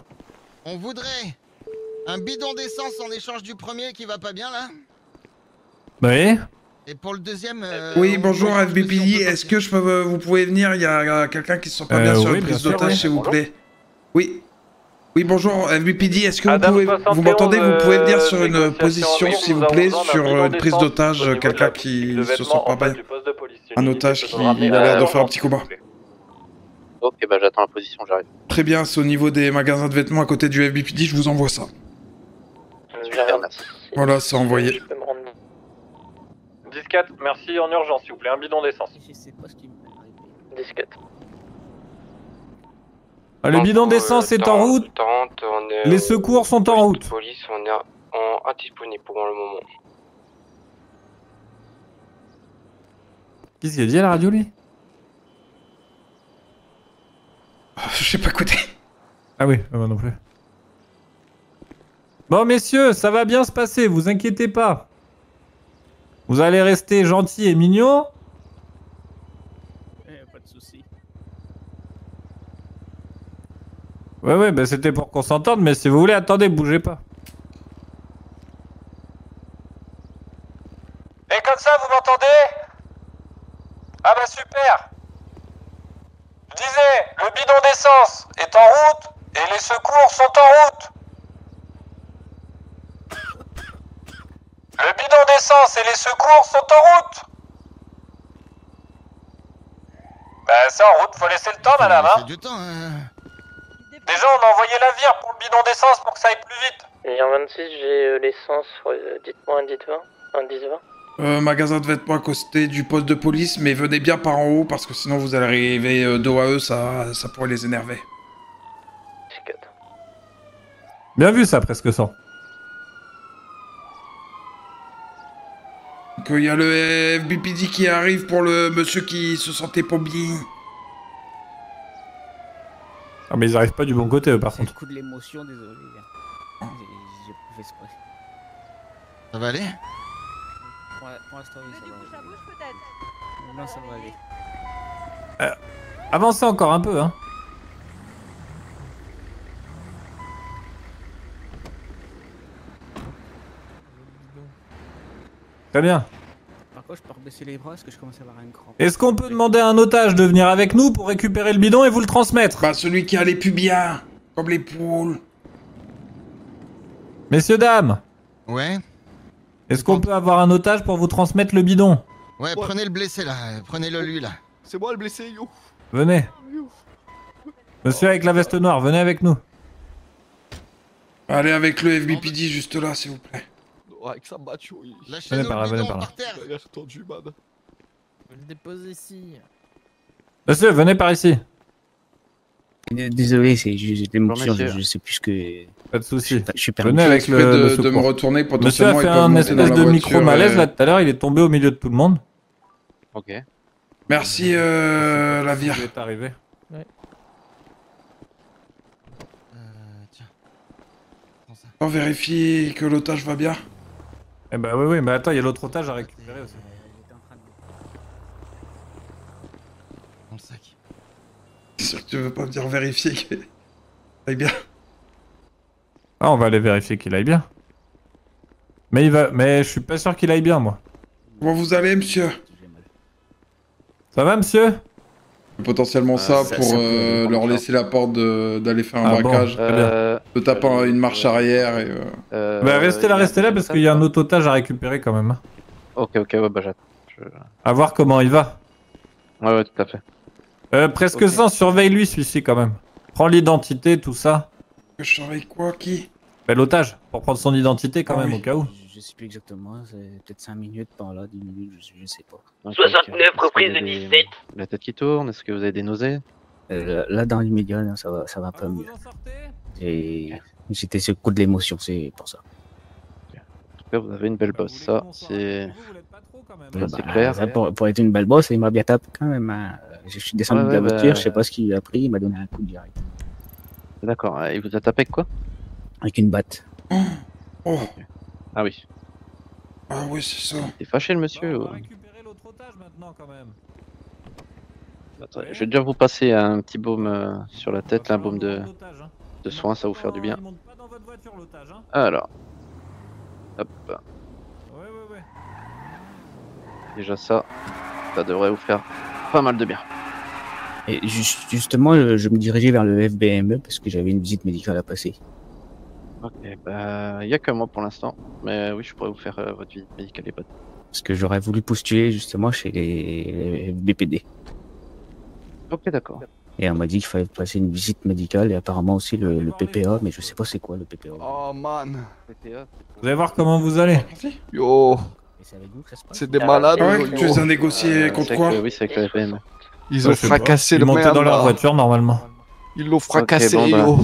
K: On voudrait un bidon d'essence en échange du premier qui va pas bien, là.
A: Oui?
K: Et pour le deuxième...
B: Oui,
K: on
B: bonjour
K: voudrait juste si on
B: FBPI,
K: peut
B: est-ce que vous pouvez venir? Il y a quelqu'un qui se sent pas bien sur
A: oui,
B: une
A: bien
B: prise
A: sûr,
B: d'otage,
A: oui.
B: s'il vous plaît. Oui. Oui, bonjour FBPD, est-ce que
H: Adam
B: vous
H: 71,
B: m'entendez? Vous pouvez venir sur une
H: négociation,
B: position,
H: oui,
B: s'il
H: nous
B: vous plaît,
H: avons besoin
B: sur
H: d'un bidon
B: une prise
H: d'essence au
B: d'otage,
H: niveau de
B: quelqu'un
H: la
B: qui
H: boutique de
B: se sent
H: vêtements
B: pas
H: en face
B: bien.
H: du poste de police.
B: Un
H: Une
B: otage
H: unité
B: qui
H: se doit ramener
B: a l'air de
H: à
B: faire un petit combat.
N: Ok, bah j'attends la position, j'arrive.
B: Très bien, c'est au niveau des magasins de vêtements à côté du FBPD, je vous envoie ça.
N: Super, merci.
B: Voilà, c'est envoyé.
H: 10-4, merci en urgence, s'il vous plaît, un bidon d'essence.
F: Je sais pas ce qui me fait 10-4.
A: Ah, le bidon d'essence est en route. Les secours sont en route.
N: Police, on est indisponible pour le moment.
A: Qu'est-ce qu'il a dit à la radio, lui?
B: Je sais pas écouter.
A: Ah oui, moi non plus. Bon, messieurs, ça va bien se passer, vous inquiétez pas. Vous allez rester gentils et mignons.
D: Pas de soucis.
A: Ouais, bah c'était pour qu'on s'entende, mais si vous voulez, attendez, bougez pas.
H: comme ça, vous m'entendez? Ah bah super. Je disais, le bidon d'essence est en route et les secours sont en route. Le bidon d'essence et les secours sont en route. Bah c'est en route, faut laisser le temps madame hein.
K: Du temps, hein.
H: Déjà on a envoyé l'avire pour le bidon d'essence pour que ça aille plus vite.
F: Et en 26, j'ai l'essence, dites-moi un 10-20. Un 10-20.
B: Magasin de vêtements à côté du poste de police, mais venez bien par en haut parce que sinon vous allez arriver dos à eux, ça pourrait les énerver.
A: Bien vu ça, presque 100.
B: Donc il y a le FBPD qui arrive pour le monsieur qui se sentait pas bien.
A: Ah mais ils arrivent pas du bon côté eux par contre.
O: Coup de l'émotion, désolé. J'ai pas fait exprès.
K: Ça va aller?
O: Pour l'instant, oui, ça va aller. Non, ça va aller.
A: Avancez encore un peu hein. Très bien.
O: Par contre, je peux rebaisser les bras parce que je commence à avoir un crampe.
A: Est-ce qu'on peut demander à un otage de venir avec nous pour récupérer le bidon et vous le transmettre?
B: Bah celui qui allait plus bien, comme les poules.
A: Messieurs, dames.
K: Ouais.
A: Est-ce qu'on peut avoir un otage pour vous transmettre le bidon?
K: Ouais, prenez le blessé là, prenez-le lui là.
M: C'est moi le blessé, yo.
A: Venez. Monsieur avec la veste noire, venez avec nous.
B: Allez avec le FBPD juste là, s'il vous plaît.
M: Avec sa macho,
A: Venez par là, venez par là.
M: Il a l'air tendu, man.
O: Je le dépose ici.
A: Monsieur, venez par ici.
O: Désolé, c'est juste l'émotion, je sais plus ce que...
A: Pas de soucis.
O: Je suis perdu.
A: Venez avec le
B: de me retourner
A: Monsieur
B: potentiellement.
A: a fait un espèce de micro malaise là tout à l'heure, il est tombé au milieu de tout le monde.
N: Ok.
B: Merci l'avire.
A: Il est arrivé.
O: Ouais.
K: Tiens.
B: On vérifie que l'otage va bien.
A: Eh bah oui, mais attends, il y a l'autre otage à récupérer aussi.
K: Dans le sac.
B: C'est sûr que tu veux pas me dire vérifier qu'il aille bien.
A: Ah, on va aller vérifier qu'il aille bien. Mais je suis pas sûr qu'il aille bien, moi.
B: Comment vous allez, monsieur?
A: Ça va, monsieur?
B: Potentiellement ça pour leur laisser la porte d'aller faire un braquage. De taper une marche arrière et...
A: Bah restez là parce qu'il y a un autre otage à récupérer quand même.
N: Ok, ouais, bah j'attends.
A: À voir comment il va.
N: Ouais, tout à fait.
A: Presque 100, surveille-lui celui-ci quand même. Prends l'identité, tout ça.
B: Je surveille quoi? Qui?
A: Bah l'otage, pour prendre son identité quand même
B: oui.
A: au cas où.
O: Je sais plus exactement, c'est peut-être 5 minutes par là, 10 minutes, je sais pas.
F: 69 reprises de 17.
N: La tête qui tourne, est-ce que vous avez des nausées?
O: Là, dans l'immédiat, ça va un peu mieux. Et j'étais sur le coup de l'émotion, c'est pour ça.
N: En tout cas, vous avez une belle bosse, ça, c'est... c'est clair.
O: Ça, pour être une belle bosse, il m'a bien tapé quand même. Hein. Je suis descendu de la voiture, je sais pas ce qu'il a pris, il m'a donné un coup de direct.
N: D'accord, il vous a tapé avec quoi?
O: Avec une batte.
B: Oh.
N: Ah oui.
B: Ah oui, c'est ça.
N: T'es fâché le monsieur?
A: On va
N: ou...
A: récupérer l'autre otage maintenant quand même.
N: Attends, je vais déjà vous passer un petit baume sur la tête, un baume de soin, ça va vous faire du bien. Alors. Hop.
A: Ouais.
N: Déjà ça devrait vous faire pas mal de bien.
O: Et justement, je me dirigeais vers le FBME parce que j'avais une visite médicale à passer.
N: Ok, bah y a que moi pour l'instant, mais oui, je pourrais vous faire votre visite médicale et bonne.
O: Parce que j'aurais voulu postuler justement chez les BPD.
N: Ok, d'accord.
O: Et on m'a dit qu'il fallait passer une visite médicale et apparemment aussi le PPA, mais je sais pas c'est quoi le PPA.
M: Oh man.
A: Vous allez voir comment vous allez.
M: Yo. C'est des malades.
B: Ouais, tu les as négociés contre quoi?
N: Oui, c'est avec le FM.
M: Ils ont fracassé le
A: Ils montaient
M: merde
A: dans leur
M: là.
A: voiture normalement.
M: Ils l'ont fracassé,
N: Ok,
M: yo.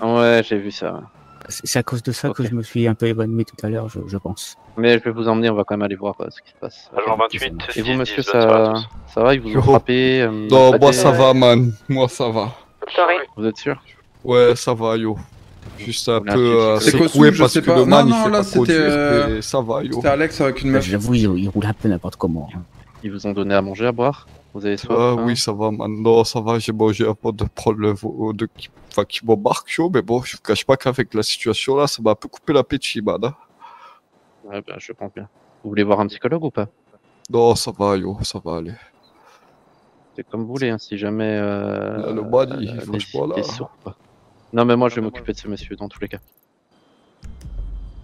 N: Ouais, j'ai vu ça.
O: C'est à cause de ça que je me suis un peu évanoui tout à l'heure, je pense.
N: Mais je vais vous emmener, on va quand même aller voir ce qui se passe.
H: Agent 28,
N: Et vous, monsieur,
H: 6, bonne soirée à
N: ça va? Ils vous
M: Yo.
N: ont frappé?
M: Non, moi ça va, man. Moi ça va.
N: Vous êtes sûr?
M: Ouais, ça va, yo. Juste un
N: Là,
M: peu
B: C'est
M: secoué
B: costume, je
M: parce
B: sais
M: que
B: pas.
M: le man
B: Non,
M: il fait
B: là,
M: pas
B: c'était,
M: conduire, mais ça va, yo.
B: C'était Alex avec une meuf.
O: J'avoue, il roule un peu n'importe comment. Hein.
N: Ils vous ont donné à manger, à boire? Vous avez soif? hein?
M: Oui, ça va, man. Non, ça va, j'ai mangé avant de prendre le vol qui m'embarque, yo. Mais bon, je vous cache pas qu'avec la situation là, ça m'a un peu coupé l'appétit, man. Hein.
N: Ouais, bah, je pense bien. Vous voulez voir un psychologue ou pas?
M: Non, ça va, yo, ça va aller.
N: C'est comme vous voulez, hein, si jamais.
M: Le body, franchement là.
N: Non, mais moi je vais m'occuper de ce monsieur dans tous les cas.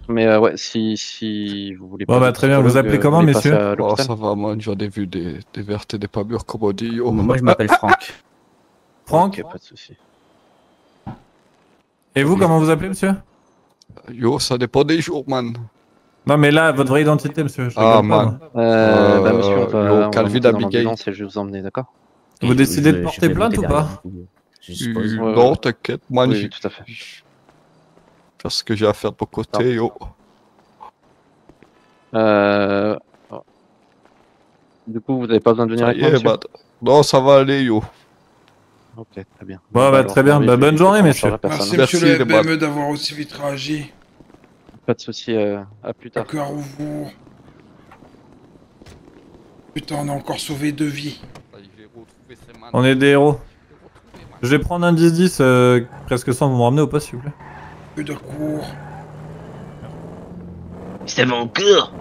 N: Mais ouais, si vous voulez
A: Bon, bah très bien, vous appelez comment, messieurs?
M: Oh, ça va, man, j'en ai vu des vertes et des pas mûres, comme on dit. Yo.
O: Moi, je m'appelle Franck.
A: Franck?
N: Ok, pas de soucis.
A: Et vous, comment vous appelez, monsieur?
M: Yo, ça dépend des jours, man.
A: Non, mais là, votre vraie identité, monsieur. Je
M: Ah,
A: rigole pas,
M: man.
A: moi.
N: Bah, monsieur, on va
M: yo, Calvin Abigail.
N: et je vais vous emmener, d'accord?
A: Vous décidez de porter plainte ou pas?
M: Non, t'inquiète, man.
N: Oui, tout à fait.
M: Faire ce que j'ai à faire de mon côté, yo.
N: Du coup, vous n'avez pas besoin de venir
M: Ça
N: avec
M: y
N: moi,
M: est,
N: monsieur?
M: man. Non, ça va aller, yo.
N: Ok, très bien.
A: Bon, bah très bien. Bah, bonne journée, messieurs.
B: Merci, monsieur le BME, d'avoir aussi vite réagi.
N: Pas de soucis, à plus tard.
B: Cœur ouvert. Putain, on a encore sauvé 2 vies.
A: On est des héros. Je vais prendre un 10-10, presque 100, vous me ramenez au poste, s'il vous plaît.
B: Peu de cours.
P: Ça va encore?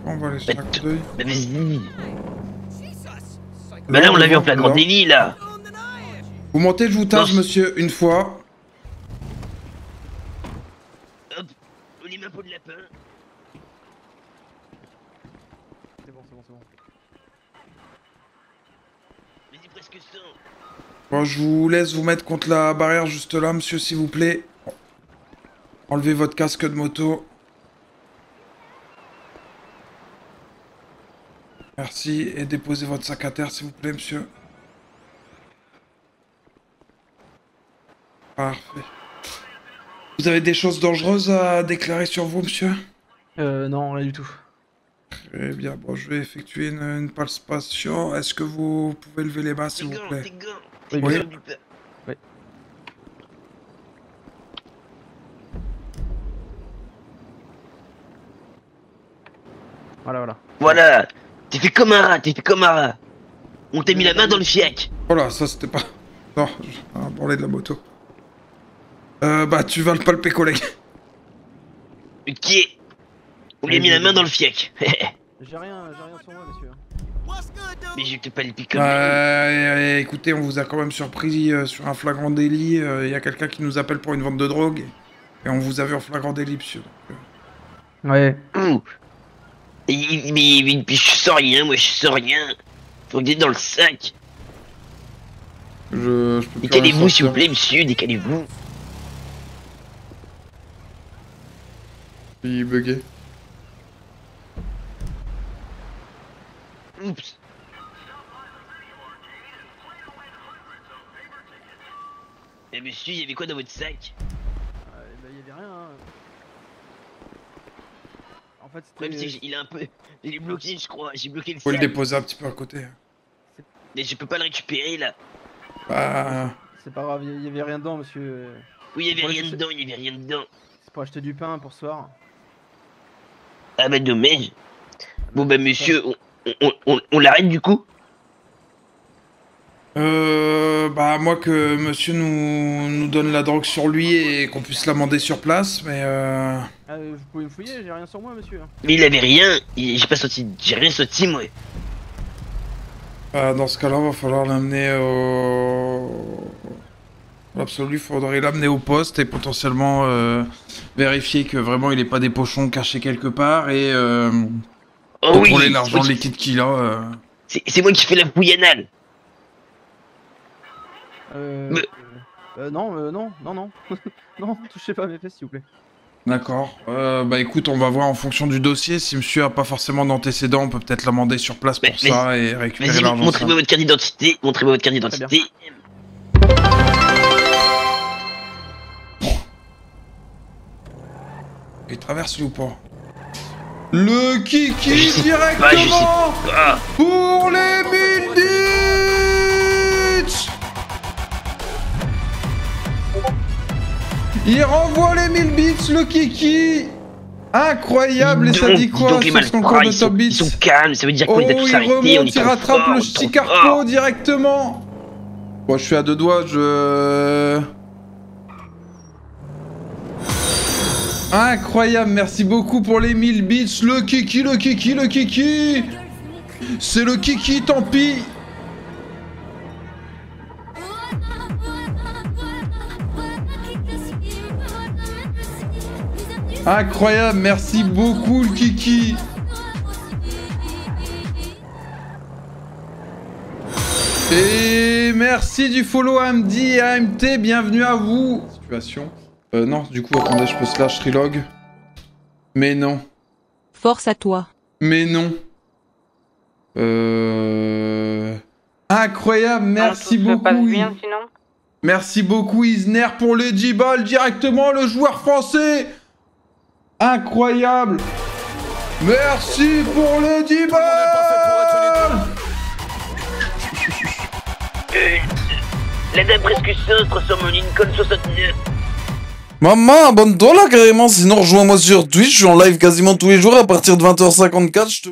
B: On va laisser un coup d'œil.
P: Bah vas-y. Bah là, on l'a vu en flagrant délit, là.
B: Vous montez, je vous tâche, monsieur, une fois.
P: Hop, on y met un pot de lapin.
D: C'est bon, c'est bon, c'est bon.
P: Vas-y, presque 100.
B: Bon, je vous laisse vous mettre contre la barrière juste là, monsieur, s'il vous plaît. Enlevez votre casque de moto. Merci, et déposez votre sac à terre, s'il vous plaît, monsieur. Parfait. Vous avez des choses dangereuses à déclarer sur vous, monsieur?
D: Non, rien du tout.
B: Très bien, bon, je vais effectuer une palpation. Est-ce que vous pouvez lever les mains, s'il vous plaît?
D: Oui,
B: Oui.
D: Oui. Voilà, voilà.
P: Voilà. T'es fait comme un rat, t'es fait comme un rat. On t'a mis la main dans le fiac.
B: Voilà, ça c'était pas... Non, un branlé de la moto. Bah tu vas le palper, collègue.
P: Ok. On lui a mis la main dans le fiac.
D: J'ai rien sur moi, monsieur.
P: Mais je te palpe comme
B: Écoutez, on vous a quand même surpris sur un flagrant délit. Il y a quelqu'un qui nous appelle pour une vente de drogue. Et on vous a vu en flagrant délit, monsieur.
D: Ouais.
P: Ouh. Mais je sens rien, moi je sens rien. Faut que dans le sac.
B: Je peux plus
P: Décalez-vous s'il vous plaît, monsieur, décalez-vous.
B: Il est bugué.
P: Oups. Mais monsieur, il y avait quoi dans votre sac?
D: Bah, il y avait rien. Hein. En fait,
P: c'était... Ouais, il est un peu... Il est bloqué, je crois. J'ai bloqué le sac.
B: Faut le déposer un petit peu à côté.
P: Mais je peux pas le récupérer, là.
B: Bah...
D: C'est pas grave, il y avait rien dedans, monsieur.
P: Oui, il y avait rien dedans, il y avait rien dedans.
D: C'est pour acheter du pain pour ce soir.
P: Ah bah dommage. Bon bah monsieur, on l'arrête du coup?
B: Bah moi que monsieur nous donne la drogue sur lui et qu'on puisse l'amender sur place, mais
D: vous pouvez me fouiller, j'ai rien sur moi, monsieur.
P: Mais il avait rien, j'ai pas sorti, j'ai rien sorti moi.
B: Dans ce cas-là, va falloir l'amener au... L'absolu, faudrait l'amener au poste et potentiellement vérifier que vraiment il n'est pas des pochons cachés quelque part et contrôler l'argent liquide qu'il a.
P: C'est moi qui fais la fouille anale.
D: Non, non, non, touchez pas à mes fesses s'il vous plaît.
B: D'accord. Bah écoute, on va voir en fonction du dossier. Si monsieur a pas forcément d'antécédents, on peut peut-être l'amender sur place pour ça et récupérer l'argent.
P: Montrez-moi votre carte d'identité. Montrez-moi votre carte d'identité.
B: Il traverse lui ou pas? Le kiki directement pour les 1000 bits. Il renvoie les 1000 bits, le kiki. Incroyable, et ça dit quoi sur son compte de top bits?
P: Ils sont calmes, ça veut dire qu'on est tous arrêtés, on est
B: il rattrape le Chicarpo directement. Bon, je suis à 2 doigts, Incroyable, merci beaucoup pour les 1000 bits. Le kiki, le kiki, le kiki. C'est le kiki, tant pis. Incroyable, merci beaucoup le kiki. Et merci du follow AMD et AMT, bienvenue à vous. Situation. Non, du coup, attendez, je peux slash trilog. Mais non.
I: Force à toi.
B: Mais non. Incroyable, merci beaucoup.
L: Ça passe bien, sinon.
B: Merci beaucoup Isner pour les 10 balles directement, le joueur français. Incroyable. Merci pour les 10 balles.
P: La dame presque se transforme en Lincoln 69.
J: Maman, abonne-toi là carrément, sinon rejoins-moi sur Twitch, je suis en live quasiment tous les jours à partir de 20h54, je te...